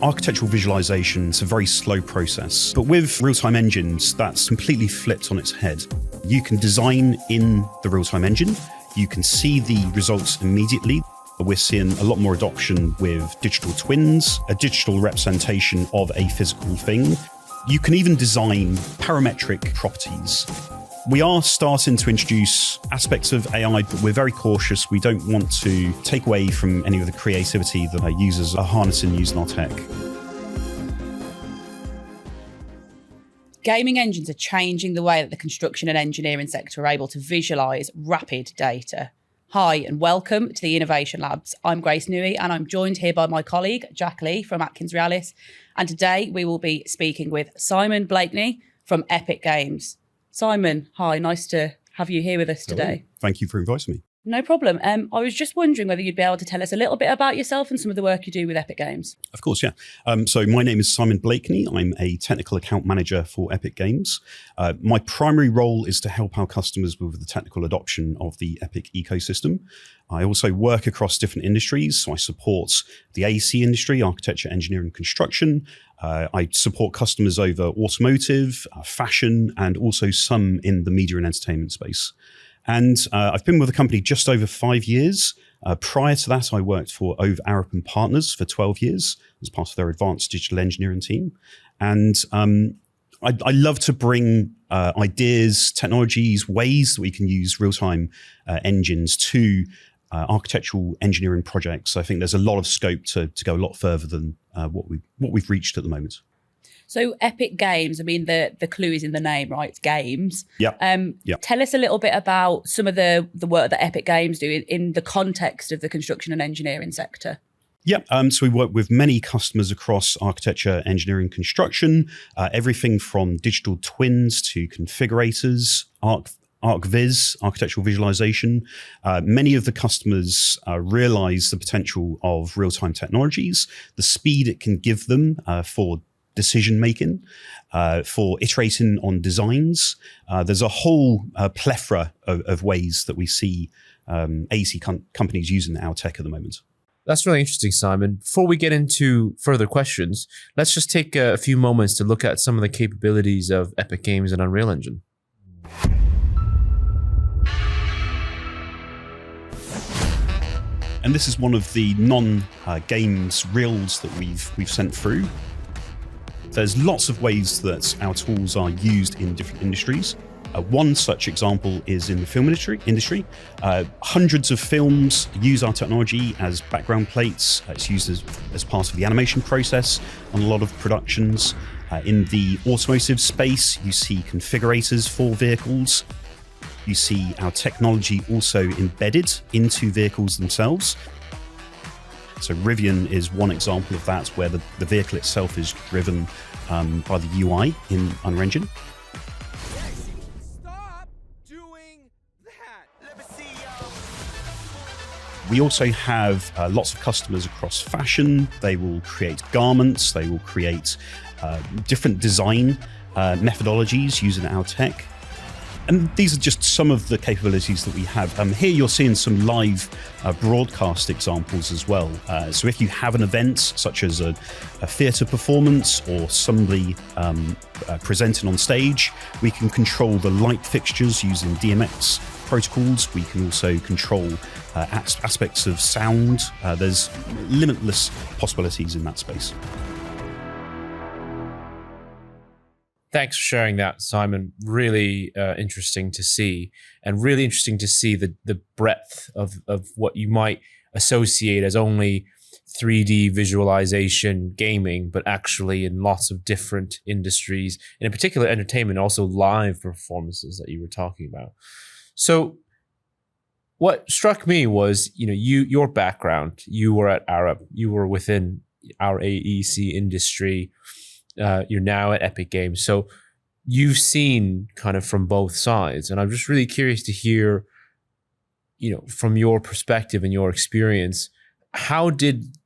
architectural visualization is a very slow process, but with real-time engines, that's completely flipped on its head. You can design in the real-time engine, you can see the results immediately. We're seeing a lot more adoption with digital twins, a digital representation of a physical thing. You can even design parametric properties. We are starting to introduce aspects of AI, but we're very cautious. We don't want to take away from any of the creativity that our users are harnessing using our tech. Gaming engines are changing the way that the construction and engineering sector are able to visualize rapid data. Hi, and welcome to the Innovation Labs. I'm Grace Newey, and I'm joined here by my colleague, Jack Lee from Atkins Realis. And today we will be speaking with Simon Blakeney from Epic Games. Simon, hi, nice to have you here with us today. Thank you for inviting me. No problem. I was just wondering whether you'd be able to tell us a little bit about yourself and some of the work you do with Epic Games. Of course, yeah. So my name is Simon Blakeney. I'm a technical account manager for Epic Games. My primary role is to help our customers with the technical adoption of the Epic ecosystem. I also work across different industries. So I support the AEC industry, architecture, engineering, construction. I support customers over automotive, fashion, and also some in the media and entertainment space. And I've been with the company just over 5 years. Prior to that, I worked for Arup and Partners for 12 years as part of their advanced digital engineering team. And I love to bring ideas, technologies, ways that we can use real-time engines to architectural engineering projects. I think there's a lot of scope to go a lot further than what we've reached at the moment. So Epic Games, I mean, the clue is in the name, right? It's games. Yeah. Tell us a little bit about some of the work that Epic Games do in the context of the construction and engineering sector. Yeah, so we work with many customers across architecture, engineering, construction, everything from digital twins to configurators, ArcViz, architectural visualization. Many of the customers realize the potential of real-time technologies, the speed it can give them for decision-making, for iterating on designs. There's a whole plethora of ways that we see AEC companies using our tech at the moment. That's really interesting, Simon. Before we get into further questions, let's just take a few moments to look at some of the capabilities of Epic Games and Unreal Engine. And this is one of the non-games reels that we've sent through. There's lots of ways that our tools are used in different industries. One such example is in the film industry. Hundreds of films use our technology as background plates. It's used as part of the animation process on a lot of productions. In the automotive space, you see configurators for vehicles. You see our technology also embedded into vehicles themselves. So Rivian is one example of that, where the vehicle itself is driven by the UI in Unreal Engine. Stop doing that. Let me see We also have lots of customers across fashion. They will create garments. They will create different design methodologies using our tech. And these are just some of the capabilities that we have. Here you're seeing some live broadcast examples as well. So if you have an event such as a theatre performance or somebody presenting on stage, we can control the light fixtures using DMX protocols. We can also control aspects of sound. There's limitless possibilities in that space. Thanks for sharing that, Simon. Really interesting to see, and really interesting to see the breadth of what you might associate as only 3D visualization gaming, but actually in lots of different industries, and in particular entertainment, also live performances that you were talking about. So what struck me was, your background. You were at Arup, you were within our AEC industry. You're now at Epic Games. So you've seen kind of from both sides. And I'm just really curious to hear, from your perspective and your experience, how did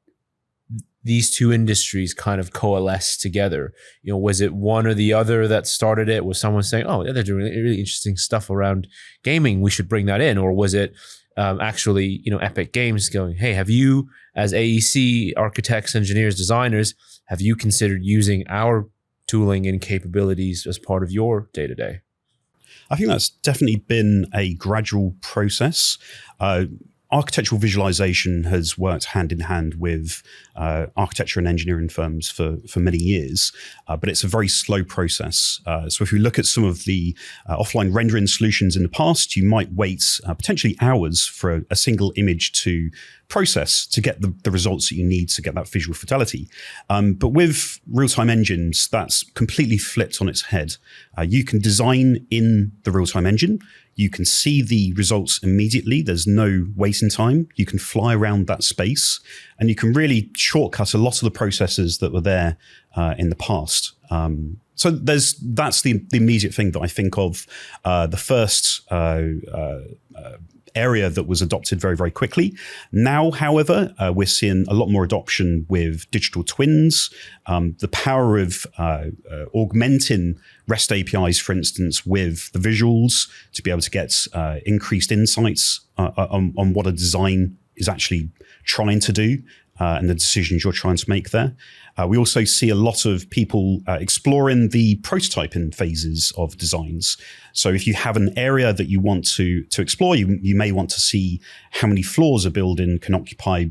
these two industries kind of coalesce together? Was it one or the other that started it? Was someone saying, oh, yeah, they're doing really interesting stuff around gaming, we should bring that in? Or was it actually, Epic Games going, hey, have you, as AEC architects, engineers, designers, have you considered using our tooling and capabilities as part of your day-to-day? I think that's definitely been a gradual process. Architectural visualization has worked hand in hand with architecture and engineering firms for many years, but it's a very slow process. So if you look at some of the offline rendering solutions in the past, you might wait potentially hours for a single image to process to get the results that you need to get that visual fidelity. But with real-time engines, that's completely flipped on its head. You can design in the real-time engine. You can see the results immediately. There's no waiting time. You can fly around that space, and you can really shortcut a lot of the processes that were there in the past. So that's the immediate thing that I think of. The first area that was adopted very, very quickly. Now, however, we're seeing a lot more adoption with digital twins. The power of augmenting REST APIs, for instance, with the visuals to be able to get increased insights on what a design is actually trying to do and the decisions you're trying to make there. We also see a lot of people exploring the prototyping phases of designs. So if you have an area that you want to explore, you may want to see how many floors a building can occupy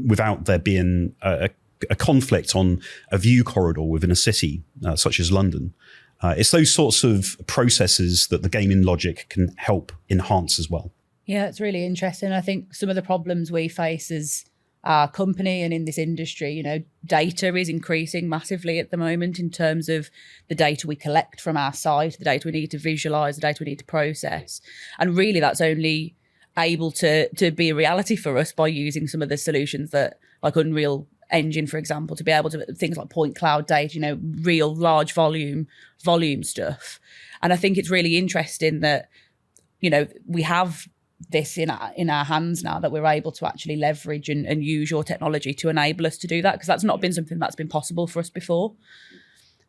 without there being a conflict on a view corridor within a city, such as London. It's those sorts of processes that the gaming logic can help enhance as well. Yeah, it's really interesting. I think some of the problems we face as our company and in this industry, data is increasing massively at the moment in terms of the data we collect from our site, the data we need to visualize, the data we need to process. And really that's only able to be a reality for us by using some of the solutions that, like Unreal Engine, for example, to be able to, things like point cloud data, real large volume stuff. And I think it's really interesting that, we have this in our hands now, that we're able to actually leverage and use your technology to enable us to do that, because that's not been something that's been possible for us before.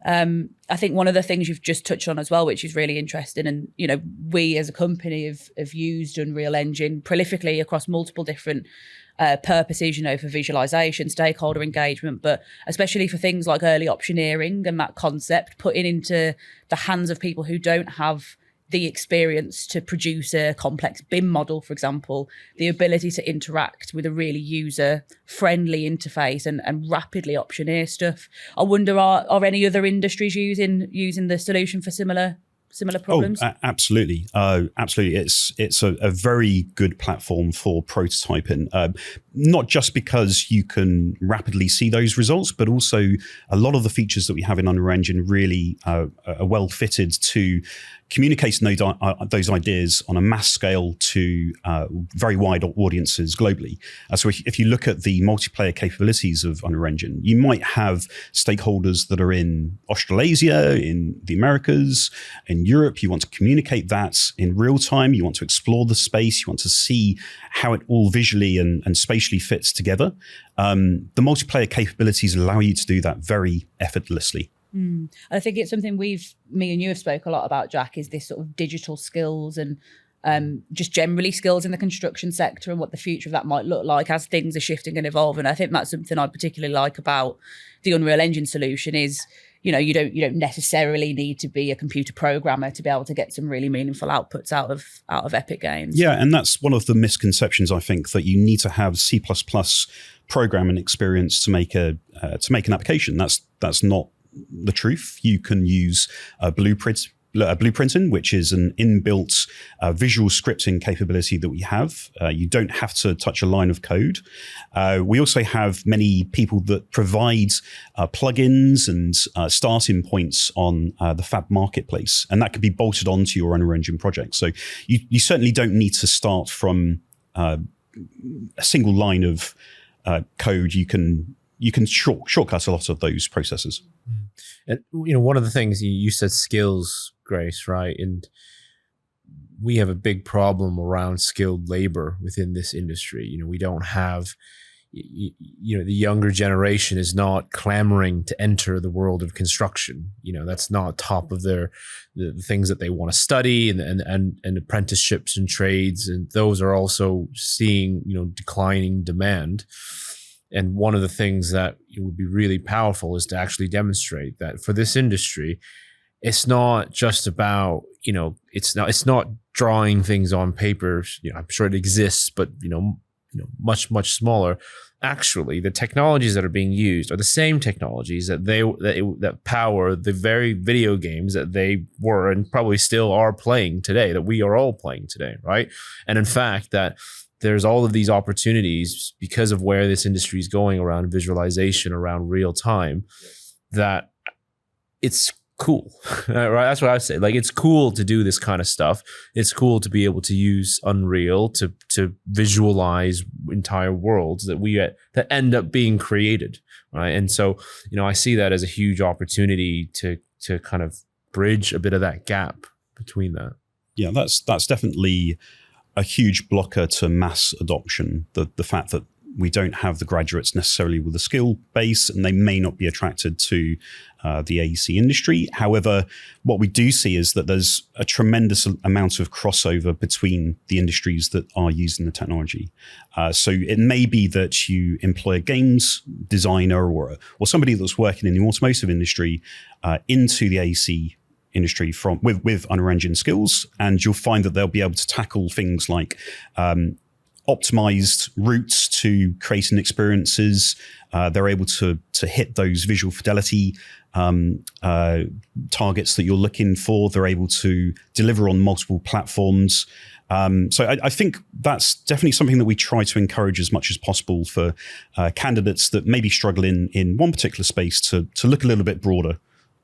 I think one of the things you've just touched on as well, which is really interesting, and we as a company have used Unreal Engine prolifically across multiple different purposes, for visualization, stakeholder engagement, but especially for things like early optioneering and that concept, putting into the hands of people who don't have the experience to produce a complex BIM model, for example, the ability to interact with a really user-friendly interface and rapidly optioneer stuff. I wonder, are any other industries using the solution for similar problems? Absolutely. Absolutely. It's a very good platform for prototyping, not just because you can rapidly see those results, but also a lot of the features that we have in Unreal Engine really are well fitted to communicating those ideas on a mass scale to very wide audiences globally. So if you look at the multiplayer capabilities of Unreal Engine, you might have stakeholders that are in Australasia, in the Americas, in Europe. You want to communicate that in real time. You want to explore the space. You want to see how it all visually and spatially fits together. The multiplayer capabilities allow you to do that very effortlessly. I think it's something me and you have spoke a lot about, Jack, is this sort of digital skills and just generally skills in the construction sector and what the future of that might look like as things are shifting and evolving. I think that's something I particularly like about the Unreal Engine solution is, you don't necessarily need to be a computer programmer to be able to get some really meaningful outputs out of Epic Games. Yeah, and that's one of the misconceptions, I think, that you need to have C++ programming experience to make an application. That's not the truth. You can use blueprinting, which is an inbuilt visual scripting capability that we have. You don't have to touch a line of code. We also have many people that provide plugins and starting points on the Fab Marketplace, and that could be bolted onto your Unreal Engine project. So you certainly don't need to start from a single line of code. You can shortcut a lot of those processes. And one of the things you said, skills, Grace, right? And we have a big problem around skilled labor within this industry. We don't have the younger generation is not clamoring to enter the world of construction. That's not top of the things that they want to study, and apprenticeships and trades, and those are also seeing declining demand. And one of the things that would be really powerful is to actually demonstrate that for this industry, it's not just about, it's not drawing things on paper. I'm sure it exists, but much, much smaller. Actually, the technologies that are being used are the same technologies that power the very video games that they were and probably still are playing today, that we are all playing today, right? And in fact, that there's all of these opportunities because of where this industry is going around visualization, around real time, that it's cool, right? That's what I would say. Like, it's cool to do this kind of stuff. It's cool to be able to use Unreal to visualize entire worlds that end up being created, right? And so, I see that as a huge opportunity to kind of bridge a bit of that gap between that. Yeah, that's definitely a huge blocker to mass adoption. The fact that we don't have the graduates necessarily with a skill base, and they may not be attracted to the AEC industry. However, what we do see is that there's a tremendous amount of crossover between the industries that are using the technology. So it may be that you employ a games designer or somebody that's working in the automotive industry into the AEC industry with Unreal Engine skills, and you'll find that they'll be able to tackle things like optimized routes to creating experiences. They're able to hit those visual fidelity targets that you're looking for. They're able to deliver on multiple platforms. So I think that's definitely something that we try to encourage as much as possible for candidates that maybe struggle in one particular space to look a little bit broader.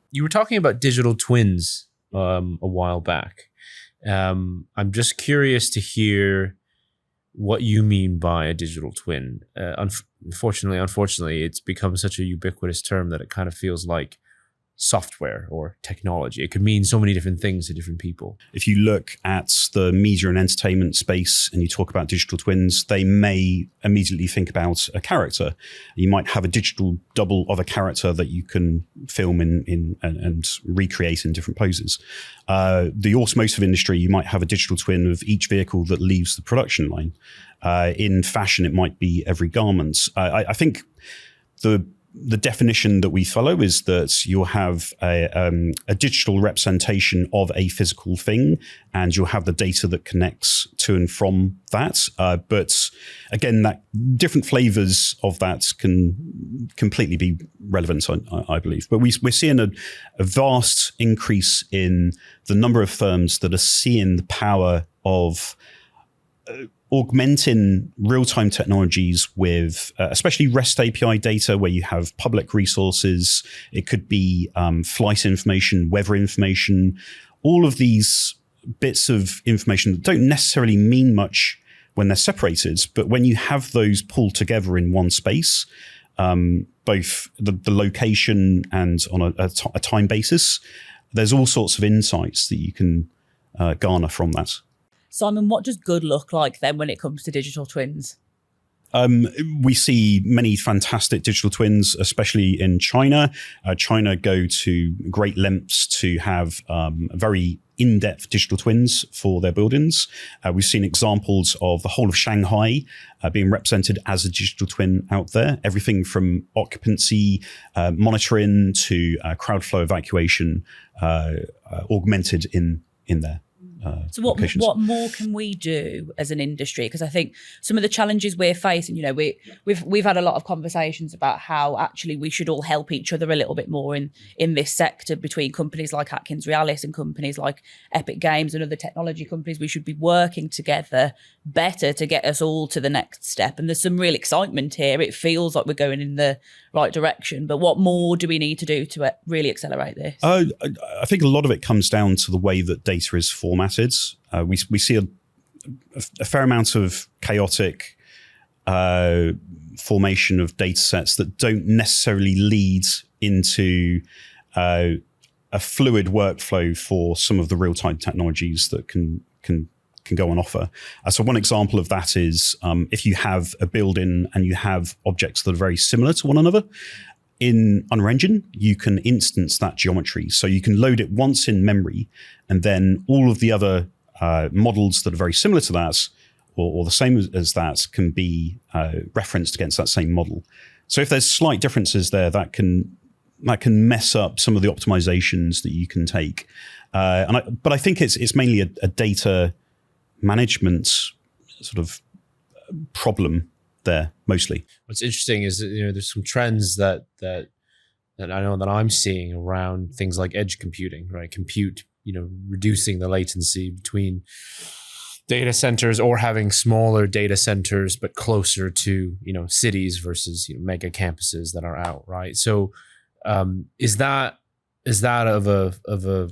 You were talking about digital twins a while back. I'm just curious to hear what you mean by a digital twin. Unfortunately, it's become such a ubiquitous term that it kind of feels like software or technology. It could mean so many different things to different people. If you look at the media and entertainment space and you talk about digital twins, they may immediately think about a character. You might have a digital double of a character that you can film and recreate in different poses. The automotive industry, you might have a digital twin of each vehicle that leaves the production line. In fashion, it might be every garment. I think the definition that we follow is that you'll have a digital representation of a physical thing, and you'll have the data that connects to and from that. But again, that different flavors of that can completely be relevant, I believe. But we're seeing a vast increase in the number of firms that are seeing the power of augmenting real-time technologies with especially REST API data, where you have public resources. It could be flight information, weather information, all of these bits of information that don't necessarily mean much when they're separated, but when you have those pulled together in one space, both the location and on a time basis, there's all sorts of insights that you can garner from that. Simon, what does good look like then when it comes to digital twins? We see many fantastic digital twins, especially in China. China go to great lengths to have very in-depth digital twins for their buildings. We've seen examples of the whole of Shanghai being represented as a digital twin out there. Everything from occupancy monitoring to crowd flow evacuation augmented in there. So what more can we do as an industry? Because I think some of the challenges we're facing, we've had a lot of conversations about how actually we should all help each other a little bit more in this sector, between companies like Atkins Realis and companies like Epic Games and other technology companies. We should be working together better to get us all to the next step. And there's some real excitement here. It feels like we're going in the right direction. But what more do we need to do to really accelerate this? I think a lot of it comes down to the way that data is formatted. We see a fair amount of chaotic formation of data sets that don't necessarily lead into a fluid workflow for some of the real-time technologies that can can go on offer. So one example of that is if you have a building and you have objects that are very similar to one another, in Unreal Engine, you can instance that geometry. So you can load it once in memory, and then all of the other models that are very similar to that or the same as that can be referenced against that same model. So if there's slight differences there, that can mess up some of the optimizations that you can take. But I think it's mainly a data management sort of problem there mostly. What's interesting is that, there's some trends that I know that I'm seeing around things like edge computing, right? Compute, reducing the latency between data centers or having smaller data centers but closer to cities versus mega campuses that are out, right? So is that of a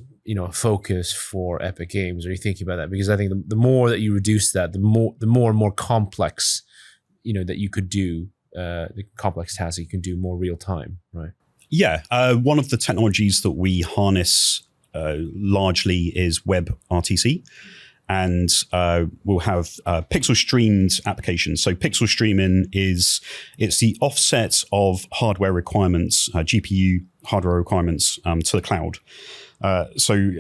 focus for Epic Games? Are you thinking about that? Because I think the more that you reduce that, the more and more complex that you could do, the complex tasks you can do more real time, right? Yeah, one of the technologies that we harness largely is WebRTC. And we'll have pixel streamed applications. So pixel streaming it's the offset of hardware requirements, GPU hardware requirements to the cloud. So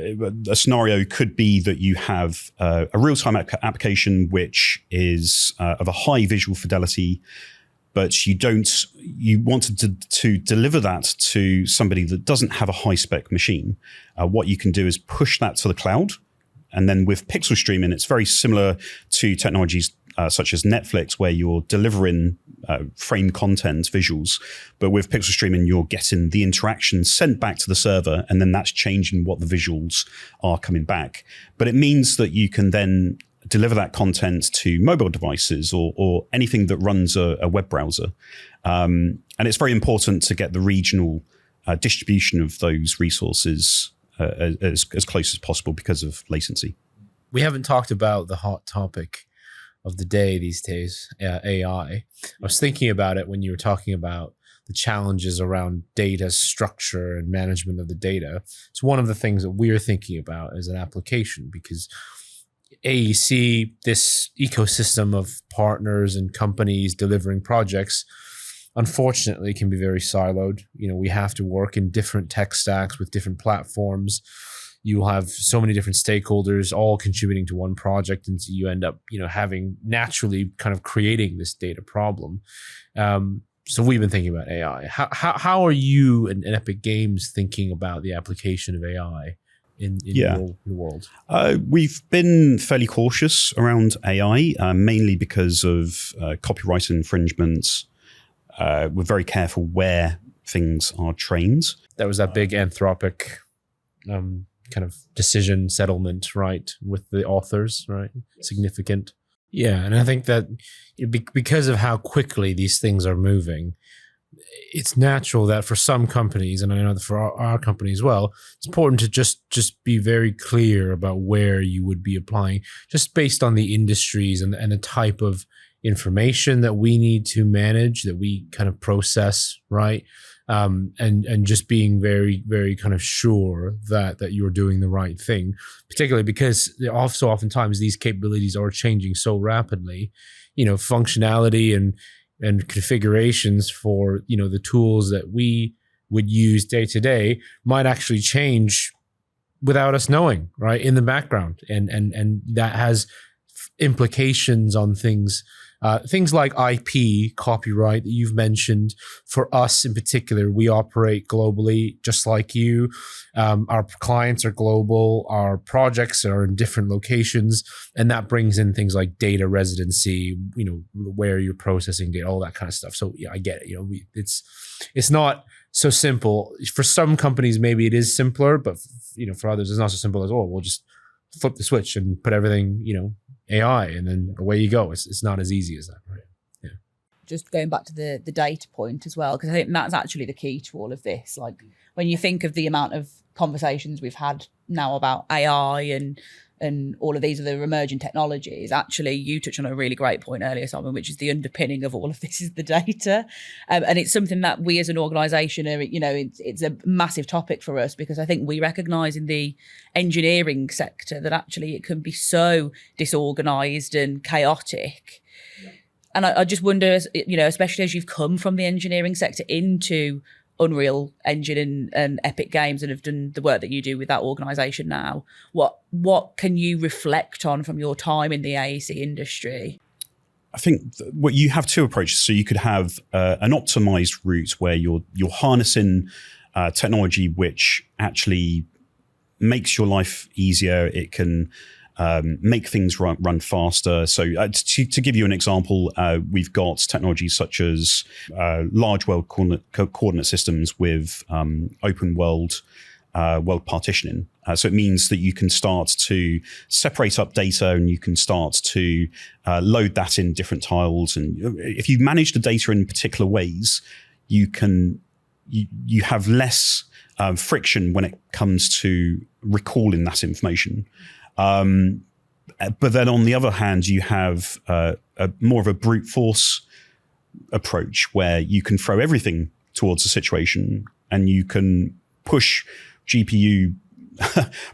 a scenario could be that you have a real-time application which is of a high visual fidelity, but you wanted to deliver that to somebody that doesn't have a high-spec machine. What you can do is push that to the cloud. And then with pixel streaming, it's very similar to technologies such as Netflix, where you're delivering frame content, visuals. But with pixel streaming, you're getting the interaction sent back to the server, and then that's changing what the visuals are coming back. But it means that you can then deliver that content to mobile devices or anything that runs a web browser. And it's very important to get the regional distribution of those resources as close as possible because of latency. We haven't talked about the hot topic of the day these days, AI. I was thinking about it when you were talking about the challenges around data structure and management of the data. It's one of the things that we're thinking about as an application, because AEC, this ecosystem of partners and companies delivering projects, unfortunately can be very siloed. We have to work in different tech stacks with different platforms. You'll have so many different stakeholders all contributing to one project, and so you end up, having naturally kind of creating this data problem. So we've been thinking about AI. How are you and Epic Games thinking about the application of AI in your world? We've been fairly cautious around AI, mainly because of copyright infringements. We're very careful where things are trained. That was that big Anthropic kind of decision settlement, right, with the authors, right? Yes. Significant. Yeah, and I think that because of how quickly these things are moving, it's natural that for some companies, and I know that for our company as well, it's important to just be very clear about where you would be applying, just based on the industries and the type of information that we need to manage, that we kind of process, right? And just being very, very kind of sure that you're doing the right thing, particularly because so oftentimes these capabilities are changing so rapidly. Functionality and configurations for the tools that we would use day to day might actually change without us knowing, right, in the background, and that has implications on things like IP, copyright that you've mentioned. For us in particular, we operate globally, just like you. Our clients are global. Our projects are in different locations, and that brings in things like data residency, where you're processing data, all that kind of stuff. So yeah, I get it. It's not so simple. For some companies, maybe it is simpler, but for others, it's not so simple as, we'll just flip the switch and put everything, AI, and then away you go. It's not as easy as that, right? Yeah. Just going back to the data point as well, because I think that's actually the key to all of this. Like when you think of the amount of conversations we've had now about AI and and all of these other emerging technologies, actually, you touched on a really great point earlier, Simon, which is the underpinning of all of this is the data. And it's something that we as an organisation are, it's a massive topic for us, because I think we recognise in the engineering sector that actually it can be so disorganised and chaotic. Yeah. And I just wonder, especially as you've come from the engineering sector into Unreal Engine and Epic Games and have done the work that you do with that organisation now, what can you reflect on from your time in the AEC industry? I think what you have two approaches. So you could have an optimized route where you're harnessing technology which actually makes your life easier. It can make things run faster. So to give you an example, we've got technologies such as large world coordinate systems with open world partitioning. So it means that you can start to separate up data and you can start to load that in different tiles. And if you manage the data in particular ways, you have less friction when it comes to recalling that information. But then on the other hand, you have more of a brute force approach where you can throw everything towards a situation and you can push GPU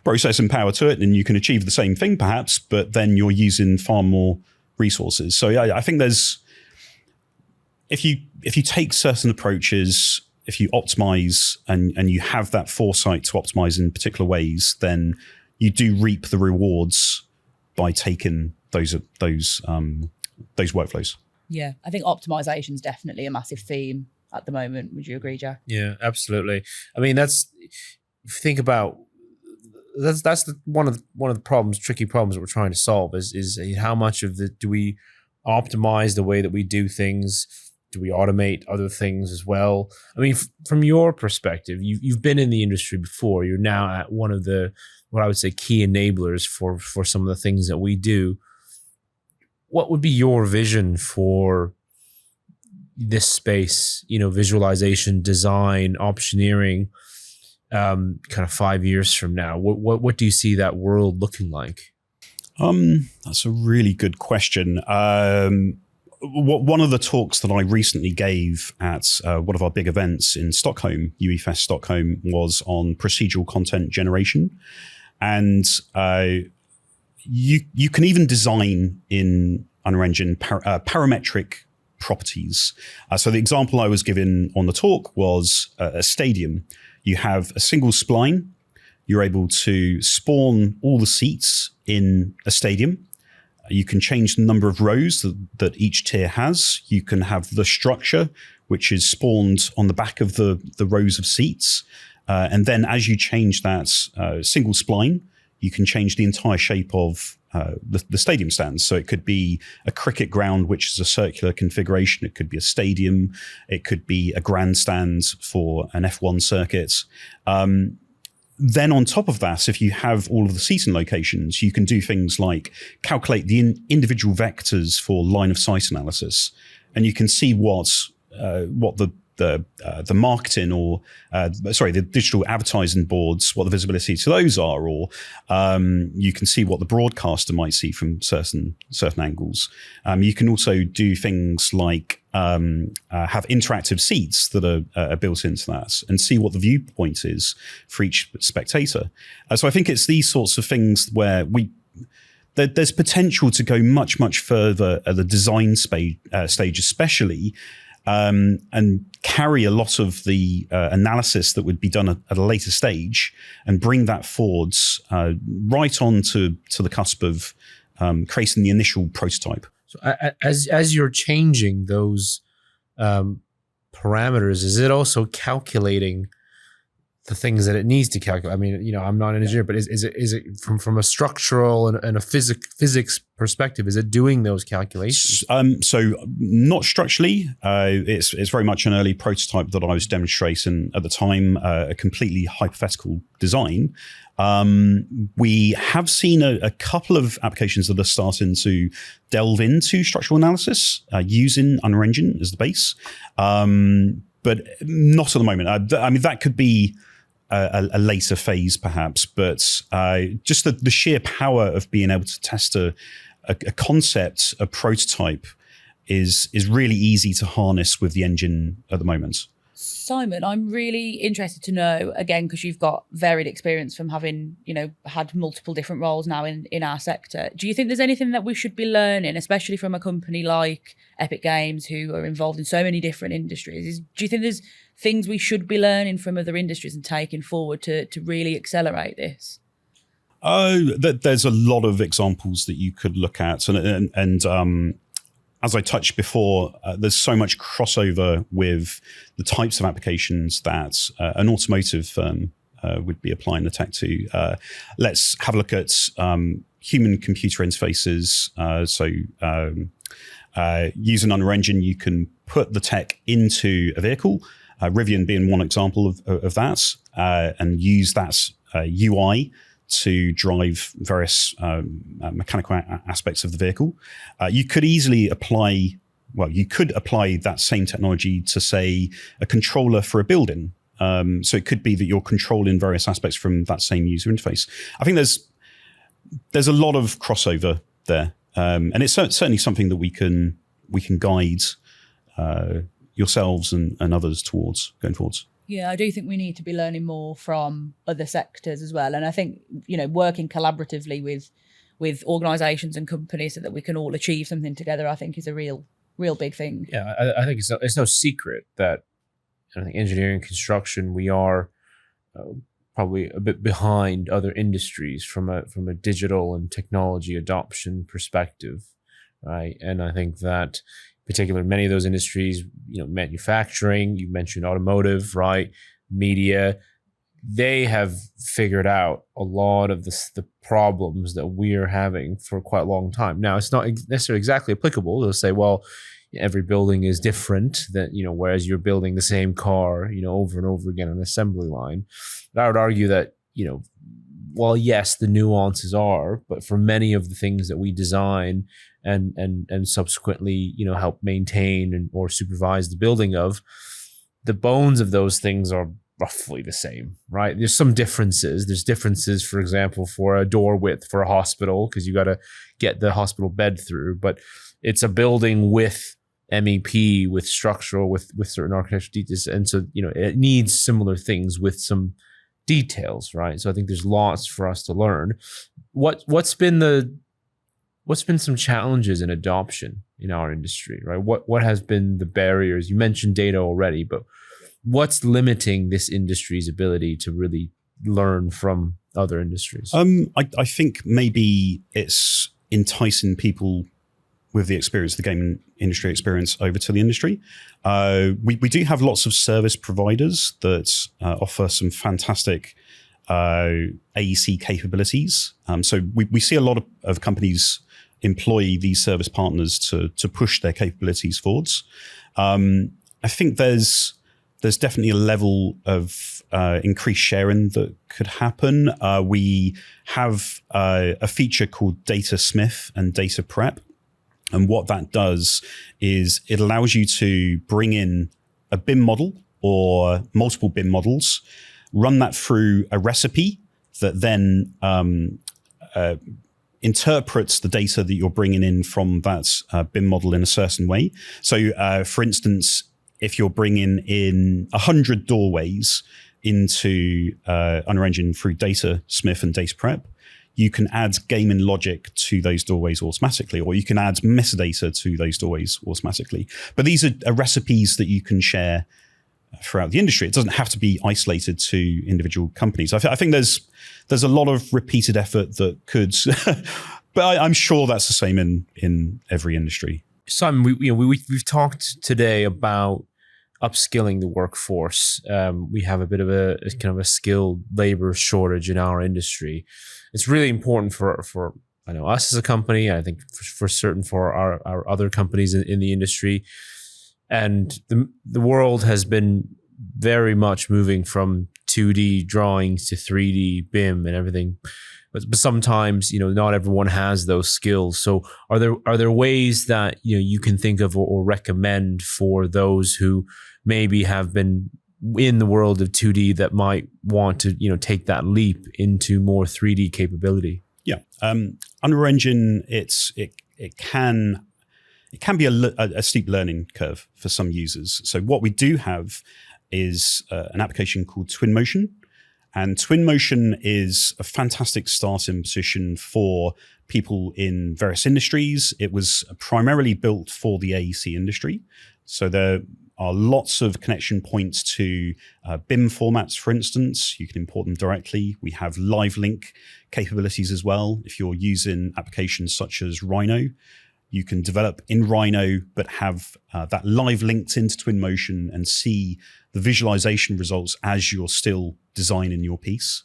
processing power to it and you can achieve the same thing perhaps, but then you're using far more resources. So I think if you take certain approaches, if you optimize and you have that foresight to optimize in particular ways, then you do reap the rewards by taking those workflows. Yeah, I think optimization is definitely a massive theme at the moment. Would you agree, Jack? Yeah, absolutely. I mean, think about that's one of the tricky problems that we're trying to solve is how much of do we optimize the way that we do things? Do we automate other things as well? I mean, from your perspective, you've been in the industry before. You're now at one of the, what I would say, key enablers for some of the things that we do. What would be your vision for this space, visualization, design, optioneering, kind of 5 years from now? What do you see that world looking like? That's a really good question. One of the talks that I recently gave at one of our big events in Stockholm, Newey Fest Stockholm, was on procedural content generation. And you can even design in Unreal Engine parametric properties. So the example I was given on the talk was a stadium. You have a single spline. You're able to spawn all the seats in a stadium. You can change the number of rows that each tier has. You can have the structure, which is spawned on the back of the rows of seats. And then as you change that single spline, you can change the entire shape of the stadium stands. So it could be a cricket ground, which is a circular configuration. It could be a stadium. It could be a grandstand for an F1 circuit. Then on top of that, if you have all of the seating locations, you can do things like calculate the individual vectors for line of sight analysis, and you can see what the marketing or the digital advertising boards, what the visibility to those are, or you can see what the broadcaster might see from certain angles. You can also do things like have interactive seats that are built into that and see what the viewpoint is for each spectator. So I think it's these sorts of things where there's potential to go much, much further at the design stage, especially, and carry a lot of the analysis that would be done at a later stage and bring that forwards right on to the cusp of creating the initial prototype. So as you're changing those parameters, is it also calculating the things that it needs to calculate? I mean, I'm not an engineer, but is it from a structural and a physics perspective, is it doing those calculations? So not structurally. It's very much an early prototype that I was demonstrating at the time, a completely hypothetical design. We have seen a couple of applications that are starting to delve into structural analysis using Unreal Engine as the base, but not at the moment. I mean, that could be a later phase, perhaps. But just the sheer power of being able to test a concept, a prototype, is really easy to harness with the engine at the moment. Simon, I'm really interested to know, again, because you've got varied experience from having, had multiple different roles now in our sector. Do you think there's anything that we should be learning, especially from a company like Epic Games, who are involved in so many different industries? Do you think there's things we should be learning from other industries and taking forward to really accelerate this? There's a lot of examples that you could look at. And as I touched before, there's so much crossover with the types of applications that an automotive firm would be applying the tech to. Let's have a look at human-computer interfaces. Using Unreal Engine, you can put the tech into a vehicle, Rivian being one example of that, and use that UI to drive various mechanical aspects of the vehicle. You could apply that same technology to, say, a controller for a building. So it could be that you're controlling various aspects from that same user interface. I think there's a lot of crossover there, and it's certainly something that we can guide yourselves and others towards going forwards. Yeah, I do think we need to be learning more from other sectors as well. And I think, working collaboratively with organisations and companies so that we can all achieve something together, I think is a real big thing. Yeah, I think it's no secret that I think engineering and construction, we are probably a bit behind other industries from a digital and technology adoption perspective, right? And I think that particular many of those industries, manufacturing, you mentioned automotive, right? Media, they have figured out a lot of the problems that we are having for quite a long time. Now, it's not necessarily exactly applicable. They'll say, well, every building is different, that, whereas you're building the same car, over and over again on an assembly line. But I would argue that, well, yes, the nuances are, but for many of the things that we design and subsequently, help maintain or supervise the building of, the bones of those things are roughly the same, right? There's some differences. There's differences, for example, for a door width for a hospital, because you got to get the hospital bed through, but it's a building with MEP, with structural, with certain architectural details. And so, it needs similar things with some details, right? So I think there's lots for us to learn. What's been some challenges in adoption in our industry, right? What has been the barriers? You mentioned data already, but what's limiting this industry's ability to really learn from other industries? I think maybe it's enticing people with the experience, the gaming industry experience, over to the industry. We do have lots of service providers that offer some fantastic AEC capabilities. So we see a lot of companies employ these service partners to push their capabilities forwards. I think there's definitely a level of increased sharing that could happen. We have a feature called Data Smith and Data Prep. And what that does is it allows you to bring in a BIM model or multiple BIM models, run that through a recipe that then interprets the data that you're bringing in from that BIM model in a certain way. So, for instance, if you're bringing in 100 doorways into Unreal Engine through Data Smith and Data Prep, you can add gaming logic to those doorways automatically, or you can add metadata to those doorways automatically. But these are recipes that you can share throughout the industry. It doesn't have to be isolated to individual companies. I think there's a lot of repeated effort that could, but I'm sure that's the same in every industry. Simon, we've talked today about upskilling the workforce. We have a bit of a kind of a skilled labor shortage in our industry. It's really important for I know us as a company. I think for certain for our other companies in the industry, and the world has been very much moving from 2D drawings to 3D BIM and everything. But sometimes, not everyone has those skills. So are there ways that you can think of or recommend for those who maybe have been in the world of 2D that might want to, take that leap into more 3D capability? Yeah, Unreal Engine, it can be a steep learning curve for some users. So what we do have is an application called Twinmotion. And Twinmotion is a fantastic starting position for people in various industries. It was primarily built for the AEC industry. So there are lots of connection points to BIM formats, for instance. You can import them directly. We have live link capabilities as well. If you're using applications such as Rhino, you can develop in Rhino, but have that live linked into Twinmotion and see the visualization results as you're still designing your piece.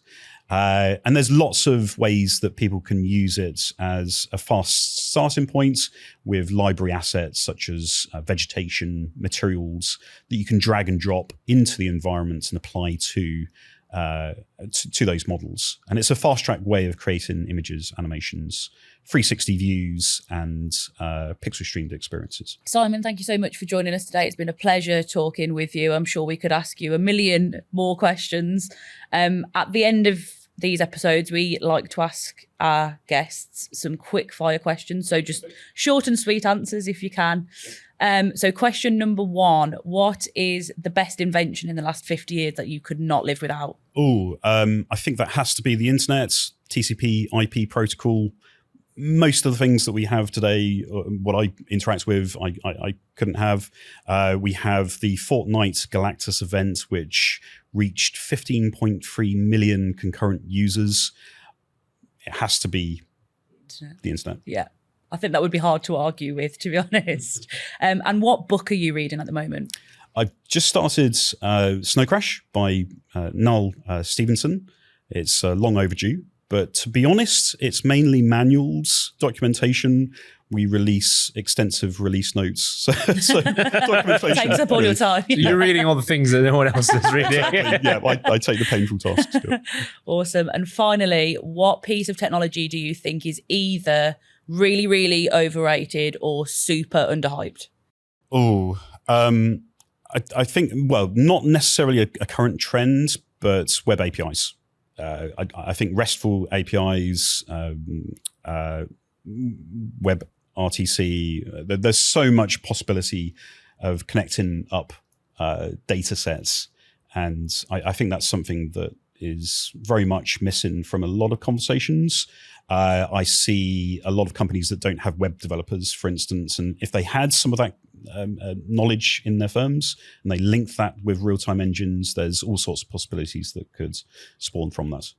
And there's lots of ways that people can use it as a fast starting point with library assets such as vegetation, materials that you can drag and drop into the environment and apply to those models. And it's a fast track way of creating images, animations, 360 views, and pixel streamed experiences. Simon, thank you so much for joining us today. It's been a pleasure talking with you. I'm sure we could ask you a million more questions. At the end of these episodes, we like to ask our guests some quick fire questions. So just short and sweet answers if you can. So question number 1, what is the best invention in the last 50 years that you could not live without? I think that has to be the internet, TCP, IP protocol. Most of the things that we have today, what I interact with, I couldn't have. We have the Fortnite Galactus event, which reached 15.3 million concurrent users. It has to be the internet. Yeah, I think that would be hard to argue with, to be honest. And what book are you reading at the moment? I've just started Snow Crash by Noel Stevenson. It's long overdue. But to be honest, it's mainly manuals, documentation. We release extensive release notes. So documentation takes up all your time. You're reading all the things that no one else is reading. Exactly. Yeah, I take the painful tasks. Yeah. Awesome. And finally, what piece of technology do you think is either really, really overrated or super underhyped? I think, well, not necessarily a current trend, but web APIs. I think RESTful APIs, web RTC, there's so much possibility of connecting up data sets. And I think that's something that is very much missing from a lot of conversations. I see a lot of companies that don't have web developers, for instance, and if they had some of that knowledge in their firms and they link that with real-time engines, there's all sorts of possibilities that could spawn from that.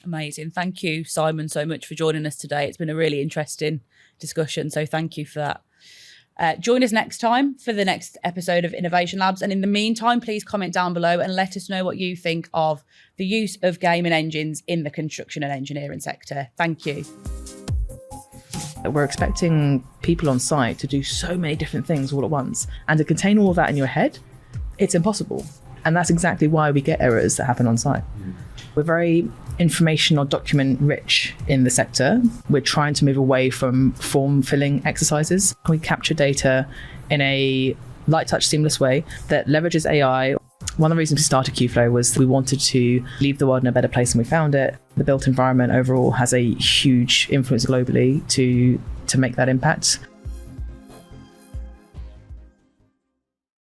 Amazing. Thank you, Simon, so much for joining us today. It's been a really interesting discussion, so thank you for that. Join us next time for the next episode of Innovation Labs. And in the meantime, please comment down below and let us know what you think of the use of gaming engines in the construction and engineering sector. Thank you. We're expecting people on site to do so many different things all at once, and to contain all of that in your head, it's impossible. And that's exactly why we get errors that happen on site. We're very information or document rich in the sector. We're trying to move away from form filling exercises. We capture data in a light touch, seamless way that leverages AI. One of the reasons we started Qflow was we wanted to leave the world in a better place than we found it. The built environment overall has a huge influence globally to make that impact.